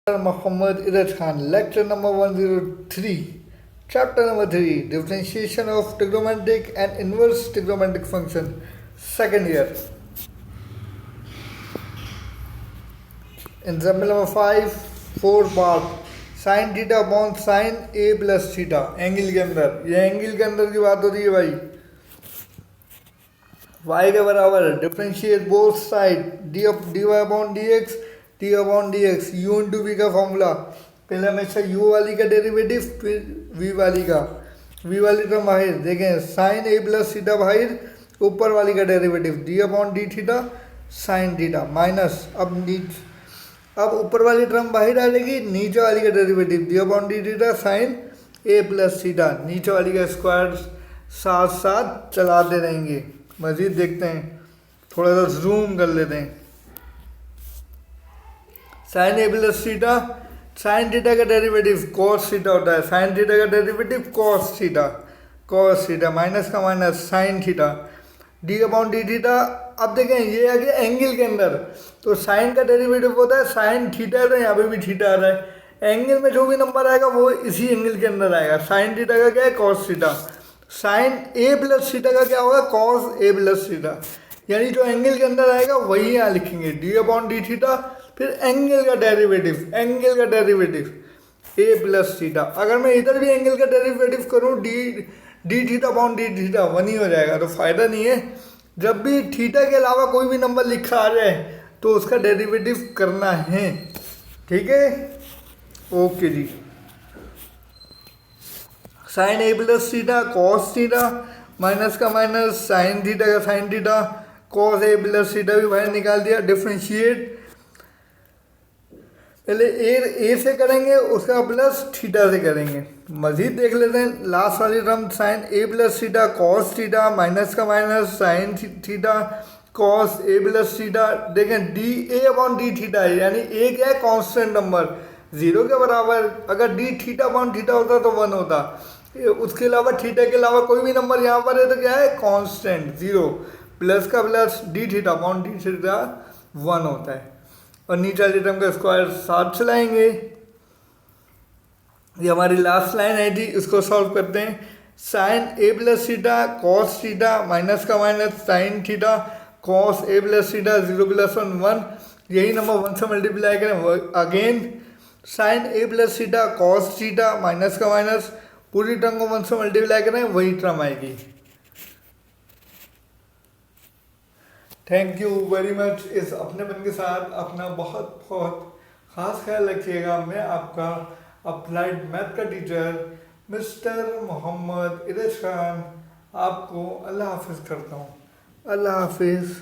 Muhammad Iraj Khan, lecture number 103, chapter number 3, differentiation of trigonometric and inverse trigonometric function, second year. Example number 5, 4 part, sin theta upon sin a plus theta, angle के अंदर, ये angle के अंदर की बात हो रही है भाई. y के बराबर differentiate both side dy upon dx t upon dx u into v का फॉर्मूला. पहले हमेशा u वाली का डेरिवेटिव फिर v वाली का. v वाली टर्म बाहर देखें, साइन a प्लस थीटा बाहर, ऊपर वाली का derivative d upon d theta sine theta minus अब ऊपर वाली टर्म बाहर डालेगी, नीचे वाली का derivative d upon d theta sine a plus theta, नीचे वाली का स्क्वायर साथ साथ चलाते रहेंगे. मजीद देखते हैं, थोड़ा सा जूम कर लेते हैं. Sine a plus theta, sign theta का डेरिवेटिव कॉस थीटा होता है, साइन थीटा का डेरिवेटिव कॉस थीटा माइनस का minus sine theta D upon d theta. अब देखें ये आ गया एंगल के अंदर, तो साइन का डेरिवेटिव होता है साइन थीटा, तो यहाँ पे भी थीटा आ रहा है. एंगल में जो भी नंबर आएगा वो इसी एंगल के अंदर आएगा. साइन थीटा का क्या है, cos theta. Sign a plus theta का क्या होगा, कॉस ए प्लस थीटा. यानी जो एंगल के अंदर आएगा वही यहाँ लिखेंगे, डी अपॉन डी थीटा, फिर एंगल का डेरिवेटिव ए प्लस थीटा. अगर मैं इधर भी एंगल का डेरिवेटिव करूँ d theta upon d theta one ही हो जाएगा, तो फायदा नहीं है. जब भी थीटा के अलावा कोई भी नंबर लिखा आ जाए तो उसका डेरिवेटिव करना है. ठीक है, ओके जी. Sine a plus theta cos theta minus का माइनस साइन थीटा का sine theta, cos a plus theta भी बाहर निकाल दिया. डिफरेंशिएट पहले ए से करेंगे, उसका प्लस थीटा से करेंगे. मजीद देख लेते हैं लास्ट वाली term, sine a plus theta cos theta minus का minus sine theta cos a plus theta. देखें d a upon d theta है, यानी ए क्या है, कांस्टेंट नंबर, जीरो के बराबर. अगर डी थीटा अपॉन थीटा होता तो वन होता. उसके अलावा थीटा के अलावा कोई भी नंबर यहाँ पर है तो क्या है, कांस्टेंट जीरो. प्लस का plus D theta upon d theta one होता है. और नीचे वाली टर्म का स्क्वायर साथ चलाएंगे. ये हमारी लास्ट लाइन है जी, इसको सॉल्व करते हैं. Sine a plus theta cos theta minus का minus sine theta cos a plus theta, zero plus one one, यही नंबर वन से मल्टीप्लाई करें. Again sine a plus theta cos theta minus का minus, पूरी term को one से multiply करें, वही टर्म आएगी. Thank you very much. इस अपनेपन के साथ अपना बहुत बहुत ख़ास ख्याल रखिएगा. मैं आपका अप्लाइड मैथ का टीचर मिस्टर मोहम्मद इरज खान आपको अल्लाह हाफिज़ करता हूँ. अल्लाह हाफिज़.